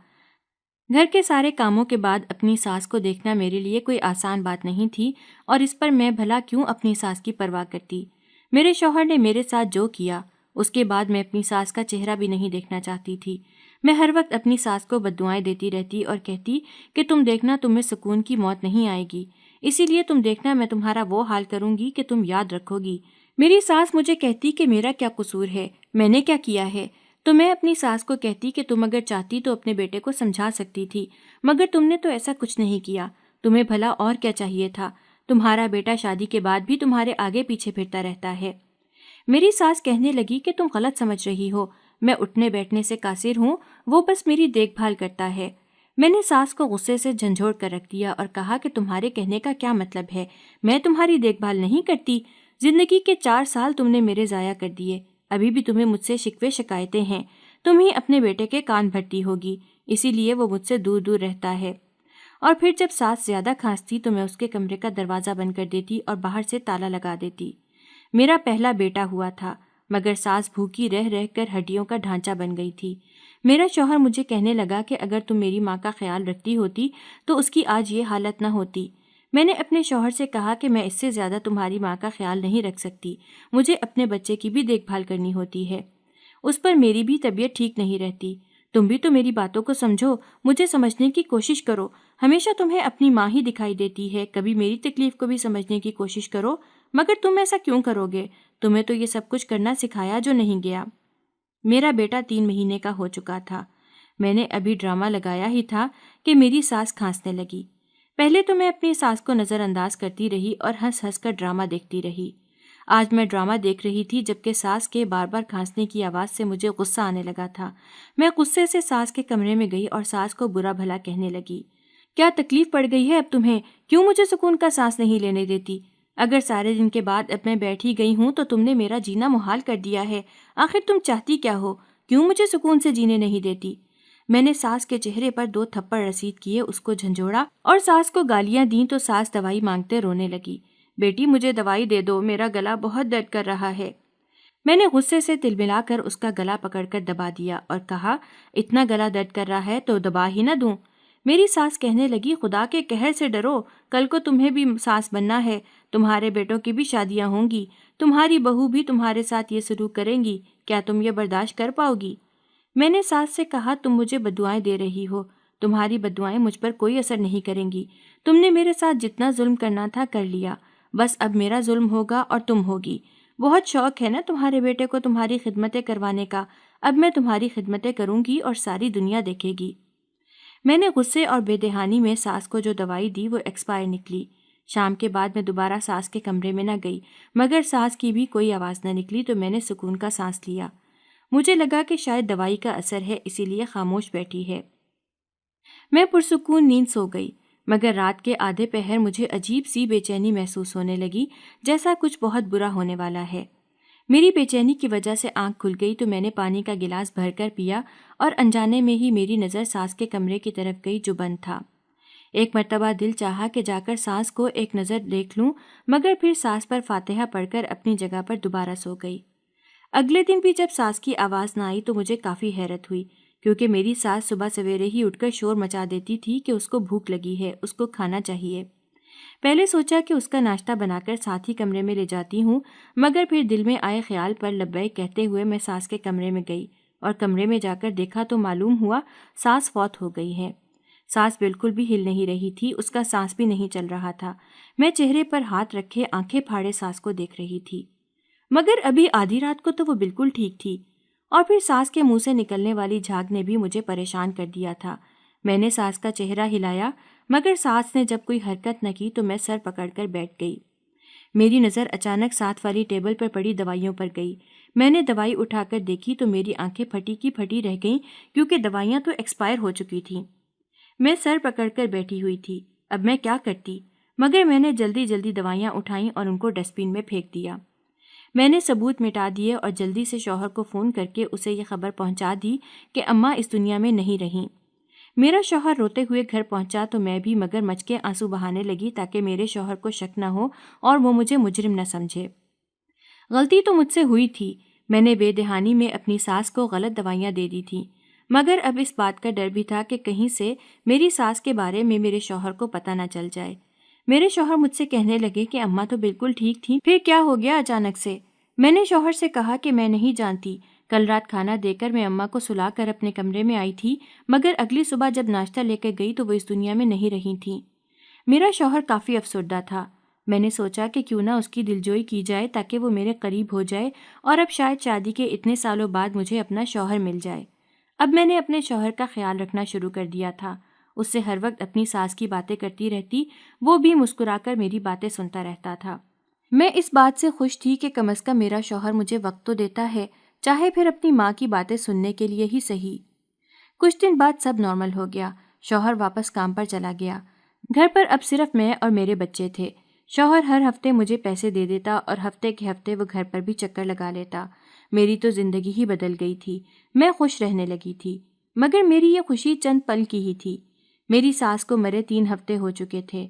گھر کے سارے کاموں کے بعد اپنی ساس کو دیکھنا میرے لیے کوئی آسان بات نہیں تھی اور اس پر میں بھلا کیوں اپنی ساس کی پرواہ کرتی۔ میرے شوہر نے میرے ساتھ جو کیا اس کے بعد میں اپنی ساس کا چہرہ بھی نہیں دیکھنا چاہتی تھی۔ میں ہر وقت اپنی ساس کو بددعائیں دیتی رہتی اور کہتی کہ تم دیکھنا تمہیں سکون کی موت نہیں آئے گی، اسی لیے تم دیکھنا میں تمہارا وہ حال کروں گی کہ تم یاد رکھو گی۔ میری ساس مجھے کہتی کہ میرا کیا قصور ہے، میں نے کیا کیا ہے، تو میں اپنی ساس کو کہتی کہ تم اگر چاہتی تو اپنے بیٹے کو سمجھا سکتی تھی، مگر تم نے تو ایسا کچھ نہیں کیا، تمہیں بھلا اور کیا چاہیے تھا، تمہارا بیٹا شادی کے بعد بھی تمہارے آگے پیچھے پھرتا رہتا ہے۔ میری ساس کہنے لگی کہ تم غلط سمجھ رہی ہو، میں اٹھنے بیٹھنے سے قاصر ہوں، وہ بس میری دیکھ بھال کرتا ہے۔ میں نے ساس کو غصے سے جھنجھوڑ کر رکھ دیا اور کہا کہ تمہارے کہنے کا کیا مطلب ہے، میں تمہاری دیکھ بھال نہیں کرتی، زندگی کے 4 سال تم نے میرے ضائع کر دیے، ابھی بھی تمہیں مجھ سے شکوے شکایتیں ہیں، تم ہی اپنے بیٹے کے کان بھرتی ہوگی، اسی لیے وہ مجھ سے دور دور رہتا ہے۔ اور پھر جب ساس زیادہ کھانستی تو میں اس کے کمرے کا دروازہ بند کر دیتی اور باہر سے تالا لگا دیتی۔ میرا پہلا بیٹا ہوا تھا مگر ساس بھوکی رہ رہ کر ہڈیوں کا ڈھانچہ بن گئی تھی۔ میرا شوہر مجھے کہنے لگا کہ اگر تم میری ماں کا خیال رکھتی ہوتی تو اس کی آج یہ حالت نہ ہوتی۔ میں نے اپنے شوہر سے کہا کہ میں اس سے زیادہ تمہاری ماں کا خیال نہیں رکھ سکتی، مجھے اپنے بچے کی بھی دیکھ بھال کرنی ہوتی ہے، اس پر میری بھی طبیعت ٹھیک نہیں رہتی، تم بھی تو میری باتوں کو سمجھو، مجھے سمجھنے کی کوشش کرو، ہمیشہ تمہیں اپنی ماں ہی دکھائی دیتی ہے، کبھی میری تکلیف کو بھی سمجھنے کی کوشش کرو، مگر تم ایسا کیوں کرو گے، تمہیں تو یہ سب کچھ کرنا سکھایا جو نہیں گیا۔ میرا بیٹا 3 مہینے کا ہو چکا تھا، میں نے ابھی ڈرامہ لگایا ہی تھا کہ میری ساس کھانسنے لگی۔ پہلے تو میں اپنی ساس کو نظر انداز کرتی رہی اور ہنس ہنس کر ڈرامہ دیکھتی رہی۔ آج میں ڈرامہ دیکھ رہی تھی جبکہ ساس کے بار بار کھانسنے کی آواز سے مجھے غصہ آنے لگا تھا۔ میں غصے سے ساس کے کمرے میں گئی اور ساس کو برا بھلا کہنے لگی، کیا تکلیف پڑ گئی ہے اب تمہیں، کیوں مجھے سکون کا سانس نہیں لینے دیتی، اگر سارے دن کے بعد اب میں بیٹھ ہی گئی ہوں تو تم نے میرا جینا محال کر دیا ہے، آخر تم چاہتی کیا ہو، کیوں مجھے سکون سے جینے نہیں دیتی۔ میں نے ساس کے چہرے پر 2 تھپڑ رسید کیے، اس کو جھنجھوڑا اور ساس کو گالیاں دیں تو ساس دوائی مانگتے رونے لگی۔ بیٹی مجھے دوائی دے دو، میرا گلا بہت درد کر رہا ہے۔ میں نے غصے سے تلملا کر اس کا گلا پکڑ کر دبا دیا اور کہا، اتنا گلا درد کر رہا ہے تو دبا ہی نہ دوں۔ میری ساس کہنے لگی، خدا کے قہر سے ڈرو، کل کو تمہیں بھی ساس بننا ہے، تمہارے بیٹوں کی بھی شادیاں ہوں گی، تمہاری بہو بھی تمہارے ساتھ یہ سلوک کریں گی، کیا تم یہ برداشت کر پاؤ گی؟ میں نے ساس سے کہا، تم مجھے بددعائیں دے رہی ہو، تمہاری بددعائیں مجھ پر کوئی اثر نہیں کریں گی، تم نے میرے ساتھ جتنا ظلم کرنا تھا کر لیا، بس اب میرا ظلم ہوگا اور تم ہوگی۔ بہت شوق ہے نا تمہارے بیٹے کو تمہاری خدمتیں کروانے کا، اب میں تمہاری خدمتیں کروں گی اور ساری دنیا دیکھے گی۔ میں نے غصے اور بے دہانی میں ساس کو جو دوائی دی وہ ایکسپائر نکلی۔ شام کے بعد میں دوبارہ ساس کے کمرے میں نہ گئی، مگر ساس کی بھی کوئی آواز نہ نکلی تو میں نے سکون کا سانس لیا۔ مجھے لگا کہ شاید دوائی کا اثر ہے، اسی لیے خاموش بیٹھی ہے۔ میں پرسکون نیند سو گئی، مگر رات کے آدھے پہر مجھے عجیب سی بے چینی محسوس ہونے لگی، جیسا کچھ بہت برا ہونے والا ہے۔ میری بے چینی کی وجہ سے آنکھ کھل گئی تو میں نے پانی کا گلاس بھر کر پیا اور انجانے میں ہی میری نظر ساس کے کمرے کی طرف گئی جو بند تھا۔ ایک مرتبہ دل چاہا کہ جا کر ساس کو ایک نظر دیکھ لوں، مگر پھر ساس پر فاتحہ پڑھ کر اپنی جگہ پر دوبارہ سو گئی۔ اگلے دن بھی جب ساس کی آواز نہ آئی تو مجھے کافی حیرت ہوئی، کیونکہ میری ساس صبح سویرے ہی اٹھ کر شور مچا دیتی تھی کہ اس کو بھوک لگی ہے، اس کو کھانا چاہیے۔ پہلے سوچا کہ اس کا ناشتہ بنا کر ساتھ ہی کمرے میں لے جاتی ہوں، مگر پھر دل میں آئے خیال پر لبیک کہتے ہوئے میں ساس کے کمرے میں گئی اور کمرے میں جا کر دیکھا تو معلوم ہوا ساس فوت ہو گئی ہے۔ ساس بالکل بھی ہل نہیں رہی تھی، اس کا سانس بھی نہیں چل رہا تھا۔ میں چہرے پر ہاتھ رکھے آنکھیں پھاڑے ساس کو دیکھ رہی تھی، مگر ابھی آدھی رات کو تو وہ بالکل ٹھیک تھی۔ اور پھر ساس کے منہ سے نکلنے والی جھاگ نے بھی مجھے پریشان کر دیا تھا۔ میں نے ساس کا چہرہ ہلایا، مگر ساس نے جب کوئی حرکت نہ کی تو میں سر پکڑ کر بیٹھ گئی۔ میری نظر اچانک ساتھ والی ٹیبل پر پڑی دوائیوں پر گئی۔ میں نے دوائی اٹھا کر دیکھی تو میری آنکھیں پھٹی کی پھٹی رہ گئیں، کیونکہ دوائیاں تو ایکسپائر ہو چکی تھیں۔ میں سر پکڑ کر بیٹھی ہوئی تھی، اب میں کیا کرتی؟ مگر میں نے جلدی جلدی دوائیاں اٹھائیں اور ان کو ڈسٹ بین میں پھینک دیا۔ میں نے ثبوت مٹا دیے اور جلدی سے شوہر کو فون کر کے اسے یہ خبر پہنچا دی کہ اماں اس دنیا میں نہیں رہیں۔ میرا شوہر روتے ہوئے گھر پہنچا تو میں بھی مگر مچ کے آنسو بہانے لگی تاکہ میرے شوہر کو شک نہ ہو اور وہ مجھے مجرم نہ سمجھے۔ غلطی تو مجھ سے ہوئی تھی، میں نے بے دہانی میں اپنی ساس کو غلط دوائیاں دے دی تھیں، مگر اب اس بات کا ڈر بھی تھا کہ کہیں سے میری ساس کے بارے میں میرے شوہر کو پتہ نہ چل جائے۔ میرے شوہر مجھ سے کہنے لگے کہ اماں تو بالکل ٹھیک تھی، پھر کیا ہو گیا اچانک سے؟ میں نے شوہر سے کہا کہ میں نہیں جانتی، کل رات کھانا دے کر میں اماں کو سلا کر اپنے کمرے میں آئی تھی، مگر اگلی صبح جب ناشتہ لے کے گئی تو وہ اس دنیا میں نہیں رہی تھیں۔ میرا شوہر کافی افسردہ تھا۔ میں نے سوچا کہ کیوں نہ اس کی دلجوئی کی جائے تاکہ وہ میرے قریب ہو جائے اور اب شاید شادی کے اتنے سالوں بعد مجھے اپنا شوہر مل جائے۔ اب میں نے اپنے شوہر کا خیال رکھنا شروع کر دیا تھا، اس سے ہر وقت اپنی ساس کی باتیں کرتی رہتی، وہ بھی مسکرا کر میری باتیں سنتا رہتا تھا۔ میں اس بات سے خوش تھی کہ کم از کم میرا شوہر مجھے وقت تو دیتا ہے، چاہے پھر اپنی ماں کی باتیں سننے کے لیے ہی صحیح۔ کچھ دن بعد سب نارمل ہو گیا، شوہر واپس کام پر چلا گیا۔ گھر پر اب صرف میں اور میرے بچے تھے۔ شوہر ہر ہفتے مجھے پیسے دے دیتا اور ہفتے کے ہفتے وہ گھر پر بھی چکر لگا لیتا۔ میری تو زندگی ہی بدل گئی تھی، میں خوش رہنے لگی تھی، مگر میری یہ خوشی چند پل کی ہی تھی۔ میری ساس کو مرے 3 ہفتے ہو چکے تھے،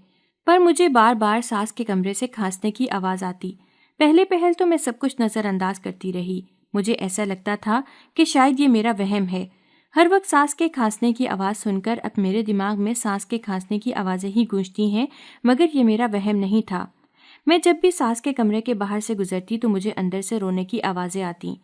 پر مجھے بار بار ساس کے کمرے سے کھانسنے کی آواز آتی۔ پہلے پہل تو میں سب کچھ نظر انداز کرتی رہی، مجھے ایسا لگتا تھا کہ شاید یہ میرا وہم ہے۔ ہر وقت ساس کے کھانسنے کی آواز سن کر اب میرے دماغ میں ساس کے کھانسنے کی آوازیں ہی گونجتی ہیں، مگر یہ میرا وہم نہیں تھا۔ میں جب بھی ساس کے کمرے کے باہر سے گزرتی تو مجھے اندر سے رونے کی آوازیں آتیں۔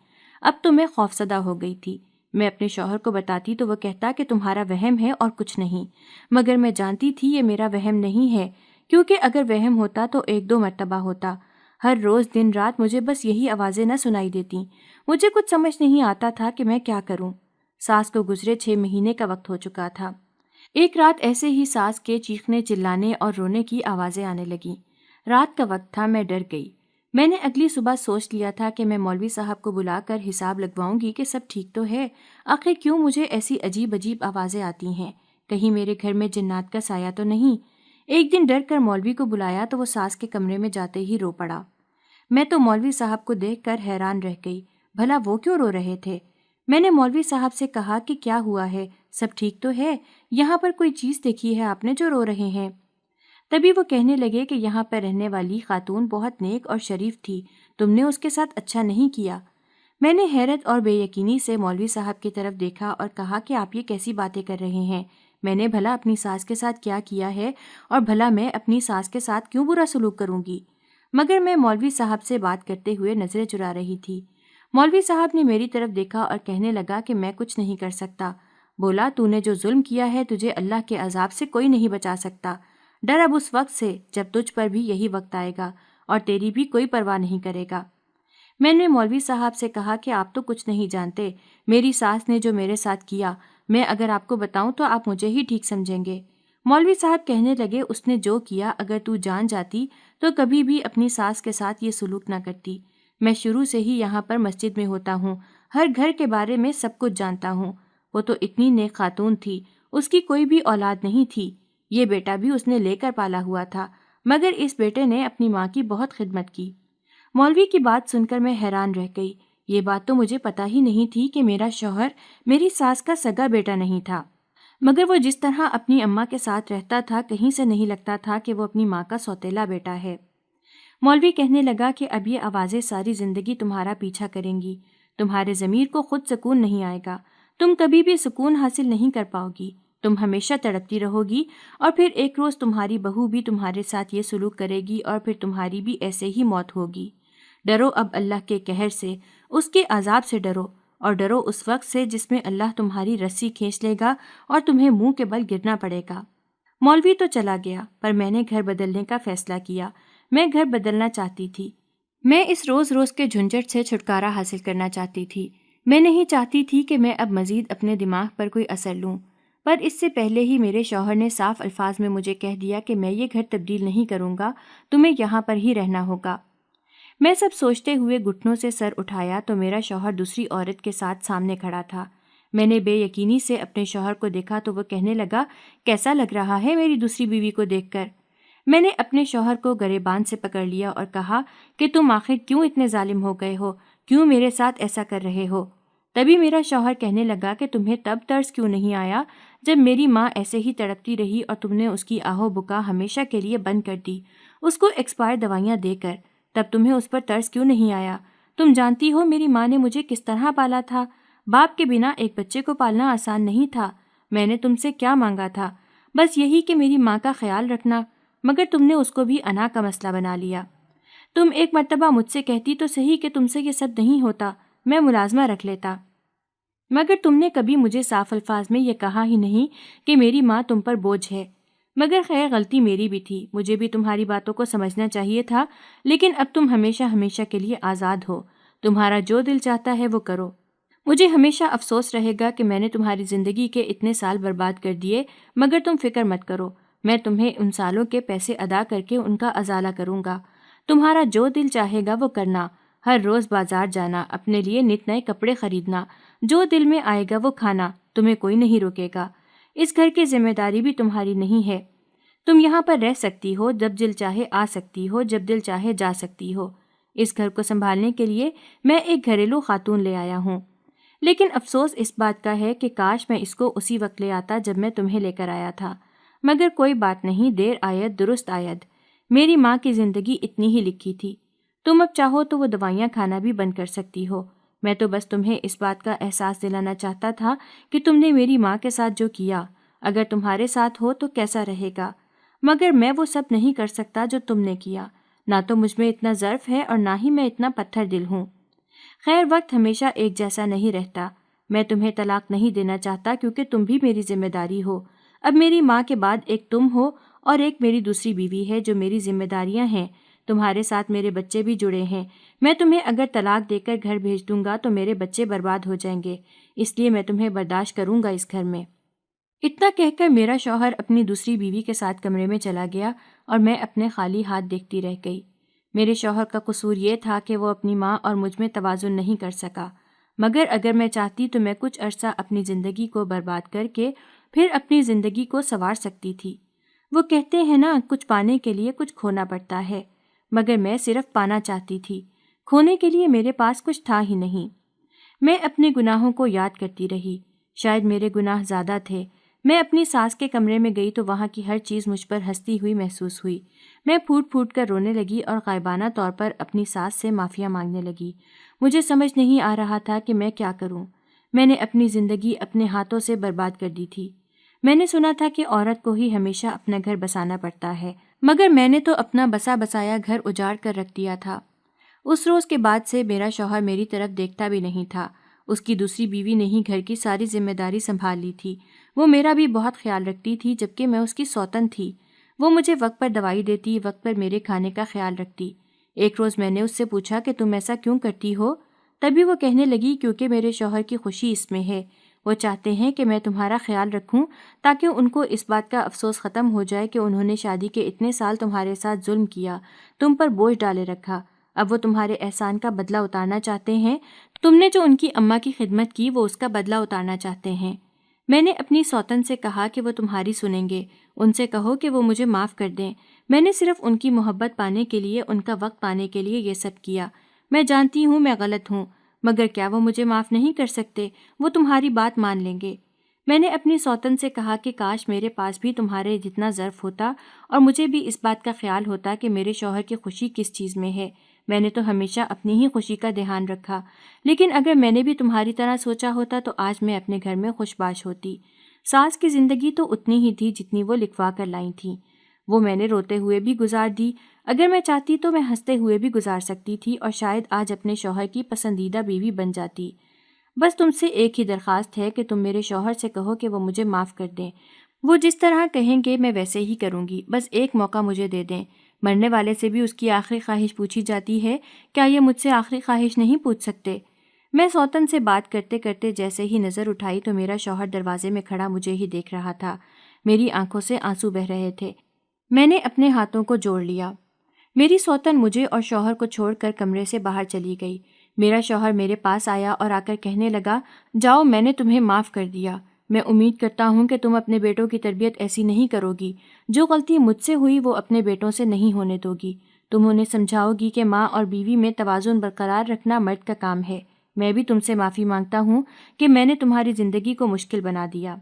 اب تو میں خوفزدہ ہو گئی تھی۔ میں اپنے شوہر کو بتاتی تو وہ کہتا کہ تمہارا وہم ہے اور کچھ نہیں، مگر میں جانتی تھی یہ میرا وہم نہیں ہے، کیونکہ اگر وہم ہوتا تو 1-2 مرتبہ ہوتا۔ ہر روز دن رات مجھے بس یہی آوازیں نہ سنائی دیتیں۔ مجھے کچھ سمجھ نہیں آتا تھا کہ میں کیا کروں۔ ساس کو گزرے 6 مہینے کا وقت ہو چکا تھا۔ ایک رات ایسے ہی ساس کے چیخنے چلانے اور رونے کی آوازیں آنے لگیں۔ رات کا وقت تھا، میں ڈر گئی۔ میں نے اگلی صبح سوچ لیا تھا کہ میں مولوی صاحب کو بلا کر حساب لگواؤں گی کہ سب ٹھیک تو ہے، آخر کیوں مجھے ایسی عجیب عجیب آوازیں آتی ہیں، کہیں میرے گھر میں جنات کا سایہ تو نہیں۔ ایک دن ڈر کر مولوی کو بلایا تو وہ ساس کے کمرے میں جاتے ہی رو پڑا۔ میں تو مولوی صاحب کو دیکھ کر حیران رہ گئی، بھلا وہ کیوں رو رہے تھے؟ میں نے مولوی صاحب سے کہا کہ کیا ہوا ہے، سب ٹھیک تو ہے؟ یہاں پر کوئی چیز دیکھی ہے آپ نے جو رو رہے ہیں؟ تبھی وہ کہنے لگے کہ یہاں پر رہنے والی خاتون بہت نیک اور شریف تھی، تم نے اس کے ساتھ اچھا نہیں کیا۔ میں نے حیرت اور بے یقینی سے مولوی صاحب کی طرف دیکھا اور کہا کہ آپ یہ کیسی باتیں کر رہے ہیں؟ میں نے بھلا اپنی ساس کے ساتھ کیا کیا ہے، اور بھلا میں اپنی ساس کے ساتھ کیوں برا سلوک کروں گی؟ مگر میں مولوی صاحب سے بات کرتے ہوئے نظریں چرا رہی تھی۔ مولوی صاحب نے میری طرف دیکھا اور کہنے لگا کہ میں کچھ نہیں کر سکتا۔ بولا، تو نے جو ظلم کیا ہے تجھے اللہ کے عذاب سے کوئی نہیں بچا سکتا۔ ڈر اب اس وقت سے جب تجھ پر بھی یہی وقت آئے گا اور تیری بھی کوئی پرواہ نہیں کرے گا۔ میں نے مولوی صاحب سے کہا کہ آپ تو کچھ نہیں جانتے، میری ساس نے جو میرے ساتھ کیا، میں اگر آپ کو بتاؤں تو آپ مجھے ہی ٹھیک سمجھیں گے۔ مولوی صاحب کہنے لگے، اس نے جو کیا اگر تو جان جاتی تو کبھی بھی اپنی ساس کے ساتھ یہ سلوک نہ کرتی۔ میں شروع سے ہی یہاں پر مسجد میں ہوتا ہوں، ہر گھر کے بارے میں سب کچھ جانتا ہوں۔ وہ تو اتنی نیک خاتون تھی، اس کی کوئی بھی اولاد نہیں تھی، یہ بیٹا بھی اس نے لے کر پالا ہوا تھا، مگر اس بیٹے نے اپنی ماں کی بہت خدمت کی۔ مولوی کی بات سن کر میں حیران رہ گئی۔ یہ بات تو مجھے پتہ ہی نہیں تھی کہ میرا شوہر میری ساس کا سگا بیٹا نہیں تھا، مگر وہ جس طرح اپنی اماں کے ساتھ رہتا تھا کہیں سے نہیں لگتا تھا کہ وہ اپنی ماں کا سوتیلا بیٹا ہے۔ مولوی کہنے لگا کہ اب یہ آوازیں ساری زندگی تمہارا پیچھا کریں گی، تمہارے ضمیر کو خود سکون نہیں آئے گا، تم کبھی بھی سکون حاصل نہیں کر پاؤ گی، تم ہمیشہ تڑپتی رہو گی، اور پھر ایک روز تمہاری بہو بھی تمہارے ساتھ یہ سلوک کرے گی اور پھر تمہاری بھی ایسے ہی موت ہوگی۔ ڈرو اب اللہ کے قہر سے، اس کے عذاب سے ڈرو، اور ڈرو اس وقت سے جس میں اللہ تمہاری رسی کھینچ لے گا اور تمہیں منہ کے بل گرنا پڑے گا۔ مولوی تو چلا گیا، پر میں نے گھر بدلنے کا فیصلہ کیا۔ میں گھر بدلنا چاہتی تھی، میں اس روز روز کے جھنجھٹ سے چھٹکارا حاصل کرنا چاہتی تھی۔ میں نہیں چاہتی تھی کہ میں اب مزید اپنے دماغ پر کوئی اثر لوں، پر اس سے پہلے ہی میرے شوہر نے صاف الفاظ میں مجھے کہہ دیا کہ میں یہ گھر تبدیل نہیں کروں گا، تمہیں یہاں پر ہی رہنا ہوگا۔ میں سب سوچتے ہوئے گھٹنوں سے سر اٹھایا تو میرا شوہر دوسری عورت کے ساتھ سامنے کھڑا تھا۔ میں نے بے یقینی سے اپنے شوہر کو دیکھا تو وہ کہنے لگا، کیسا لگ رہا ہے میری دوسری بیوی کو دیکھ کر؟ میں نے اپنے شوہر کو گریبان سے پکڑ لیا اور کہا کہ تم آخر کیوں اتنے ظالم ہو گئے ہو، کیوں میرے ساتھ ایسا کر رہے ہو؟ تبھی میرا شوہر کہنے لگا کہ تمہیں تب ترس کیوں نہیں آیا جب میری ماں ایسے ہی تڑپتی رہی اور تم نے اس کی آہو بکا ہمیشہ کے لیے بند کر دی، اس کو ایکسپائر دوائیاں دے کر؟ تب تمہیں اس پر ترس کیوں نہیں آیا؟ تم جانتی ہو میری ماں نے مجھے کس طرح پالا تھا، باپ کے بنا ایک بچے کو پالنا آسان نہیں تھا۔ میں نے تم سے کیا مانگا تھا؟ بس یہی کہ میری ماں کا خیال رکھنا، مگر تم نے اس کو بھی انا کا مسئلہ بنا لیا۔ تم ایک مرتبہ مجھ سے کہتی تو صحیح کہ تم سے یہ سب نہیں ہوتا، میں ملازمہ رکھ لیتا، مگر تم نے کبھی مجھے صاف الفاظ میں یہ کہا ہی نہیں کہ میری ماں تم پر بوجھ ہے۔ مگر خیر غلطی میری بھی تھی، مجھے بھی تمہاری باتوں کو سمجھنا چاہیے تھا، لیکن اب تم ہمیشہ ہمیشہ کے لیے آزاد ہو، تمہارا جو دل چاہتا ہے وہ کرو۔ مجھے ہمیشہ افسوس رہے گا کہ میں نے تمہاری زندگی کے اتنے سال برباد کر دیے، مگر تم فکر مت کرو، میں تمہیں ان سالوں کے پیسے ادا کر کے ان کا ازالہ کروں گا۔ تمہارا جو دل چاہے گا وہ کرنا، ہر روز بازار جانا، اپنے لیے نت نئے کپڑے خریدنا، جو دل میں آئے گا وہ کھانا، تمہیں کوئی نہیں روکے گا۔ اس گھر کی ذمہ داری بھی تمہاری نہیں ہے، تم یہاں پر رہ سکتی ہو، جب دل چاہے آ سکتی ہو، جب دل چاہے جا سکتی ہو۔ اس گھر کو سنبھالنے کے لیے میں ایک گھریلو خاتون لے آیا ہوں، لیکن افسوس اس بات کا ہے کہ کاش میں اس کو اسی وقت لے آتا جب میں تمہیں لے کر آیا تھا، مگر کوئی بات نہیں، دیر آید درست آید۔ میری ماں کی زندگی اتنی ہی لکھی تھی، تم اب چاہو تو وہ دوائیاں کھانا بھی بند کر سکتی ہو۔ میں تو بس تمہیں اس بات کا احساس دلانا چاہتا تھا کہ تم نے میری ماں کے ساتھ جو کیا، اگر تمہارے ساتھ ہو تو کیسا رہے گا، مگر میں وہ سب نہیں کر سکتا جو تم نے کیا، نہ تو مجھ میں اتنا ظرف ہے اور نہ ہی میں اتنا پتھر دل ہوں۔ خیر وقت ہمیشہ ایک جیسا نہیں رہتا، میں تمہیں طلاق نہیں دینا چاہتا کیونکہ تم بھی میری ذمہ داری ہو۔ اب میری ماں کے بعد ایک تم ہو اور ایک میری دوسری بیوی ہے جو میری ذمہ داریاں ہیں، تمہارے ساتھ میرے بچے بھی جڑے ہیں۔ میں تمہیں اگر طلاق دے کر گھر بھیج دوں گا تو میرے بچے برباد ہو جائیں گے، اس لیے میں تمہیں برداشت کروں گا اس گھر میں۔ اتنا کہہ کر میرا شوہر اپنی دوسری بیوی کے ساتھ کمرے میں چلا گیا اور میں اپنے خالی ہاتھ دیکھتی رہ گئی۔ میرے شوہر کا قصور یہ تھا کہ وہ اپنی ماں اور مجھ میں توازن نہیں کر سکا، مگر اگر میں چاہتی تو میں کچھ عرصہ اپنی زندگی کو برباد کر کے پھر اپنی زندگی کو سنوار سکتی تھی۔ وہ کہتے ہیں نا، کچھ پانے کے لیے کچھ کھونا پڑتا ہے، مگر میں صرف پانا چاہتی تھی، کھونے کے لیے میرے پاس کچھ تھا ہی نہیں۔ میں اپنے گناہوں کو یاد کرتی رہی۔ شاید میرے گناہ زیادہ تھے۔ میں اپنی ساس کے کمرے میں گئی تو وہاں کی ہر چیز مجھ پر ہنستی ہوئی محسوس ہوئی۔ میں پھوٹ پھوٹ کر رونے لگی اور غائبانہ طور پر اپنی ساس سے معافیا مانگنے لگی۔ مجھے سمجھ نہیں آ رہا تھا کہ میں کیا کروں۔ میں نے اپنی زندگی اپنے ہاتھوں سے برباد کر دی تھی۔ میں نے سنا تھا کہ عورت کو ہی ہمیشہ اپنا گھر بسانا پڑتا ہے، مگر میں نے تو اپنا بسا بسایا گھر اجاڑ کر رکھ دیا تھا۔ اس روز کے بعد سے میرا شوہر میری طرف دیکھتا بھی نہیں تھا۔ اس کی دوسری بیوی نے ہی گھر کی ساری ذمہ داری سنبھال لی تھی۔ وہ میرا بھی بہت خیال رکھتی تھی، جبکہ میں اس کی سوتن تھی۔ وہ مجھے وقت پر دوائی دیتی، وقت پر میرے کھانے کا خیال رکھتی۔ ایک روز میں نے اس سے پوچھا کہ تم ایسا کیوں کرتی ہو؟ تبھی وہ کہنے لگی کیونکہ میرے شوہر کی خوشی اس میں ہے۔ وہ چاہتے ہیں کہ میں تمہارا خیال رکھوں تاکہ ان کو اس بات کا افسوس ختم ہو جائے کہ انہوں نے شادی کے اتنے سال تمہارے ساتھ ظلم کیا، تم پر بوجھ ڈالے رکھا۔ اب وہ تمہارے احسان کا بدلہ اتارنا چاہتے ہیں۔ تم نے جو ان کی اماں کی خدمت کی وہ اس کا بدلہ اتارنا چاہتے ہیں۔ میں نے اپنی سوتن سے کہا کہ وہ تمہاری سنیں گے، ان سے کہو کہ وہ مجھے معاف کر دیں۔ میں نے صرف ان کی محبت پانے کے لیے، ان کا وقت پانے کے لیے یہ سب کیا۔ میں جانتی ہوں میں غلط ہوں، مگر کیا وہ مجھے معاف نہیں کر سکتے؟ وہ تمہاری بات مان لیں گے۔ میں نے اپنی سوتن سے کہا کہ کاش میرے پاس بھی تمہارے جتنا ظرف ہوتا اور مجھے بھی اس بات کا خیال ہوتا کہ میرے شوہر کی خوشی کس چیز میں ہے۔ میں نے تو ہمیشہ اپنی ہی خوشی کا دھیان رکھا، لیکن اگر میں نے بھی تمہاری طرح سوچا ہوتا تو آج میں اپنے گھر میں خوش باش ہوتی۔ ساس کی زندگی تو اتنی ہی تھی جتنی وہ لکھوا کر لائی تھیں۔ وہ میں نے روتے ہوئے بھی گزار دی۔ اگر میں چاہتی تو میں ہنستے ہوئے بھی گزار سکتی تھی اور شاید آج اپنے شوہر کی پسندیدہ بیوی بن جاتی۔ بس تم سے ایک ہی درخواست ہے کہ تم میرے شوہر سے کہو کہ وہ مجھے معاف کر دیں۔ وہ جس طرح کہیں گے میں ویسے ہی کروں گی۔ بس ایک موقع مجھے دے دیں۔ مرنے والے سے بھی اس کی آخری خواہش پوچھی جاتی ہے، کیا یہ مجھ سے آخری خواہش نہیں پوچھ سکتے؟ میں سوتن سے بات کرتے کرتے جیسے ہی نظر اٹھائی تو میرا شوہر دروازے میں کھڑا مجھے ہی دیکھ رہا تھا۔ میری آنکھوں سے آنسو بہہ رہے تھے۔ میں نے اپنے ہاتھوں کو جوڑ لیا۔ میری سوتن مجھے اور شوہر کو چھوڑ کر کمرے سے باہر چلی گئی۔ میرا شوہر میرے پاس آیا اور آ کر کہنے لگا، جاؤ میں نے تمہیں معاف کر دیا۔ میں امید کرتا ہوں کہ تم اپنے بیٹوں کی تربیت ایسی نہیں کرو گی۔ جو غلطی مجھ سے ہوئی وہ اپنے بیٹوں سے نہیں ہونے دو گی۔ تم انہیں سمجھاؤ گی کہ ماں اور بیوی میں توازن برقرار رکھنا مرد کا کام ہے۔ میں بھی تم سے معافی مانگتا ہوں کہ میں نے تمہاری زندگی کو مشکل بنا دیا۔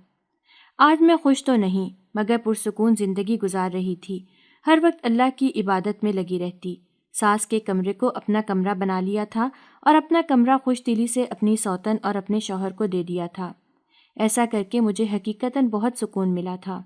آج میں خوش تو نہیں، مگر پرسکون زندگی گزار رہی تھی۔ ہر وقت اللہ کی عبادت میں لگی رہتی۔ ساس کے کمرے کو اپنا کمرہ بنا لیا تھا اور اپنا کمرہ خوش دلی سے اپنی سوتن اور اپنے شوہر کو دے دیا تھا۔ ایسا کر کے مجھے حقیقتاً بہت سکون ملا تھا۔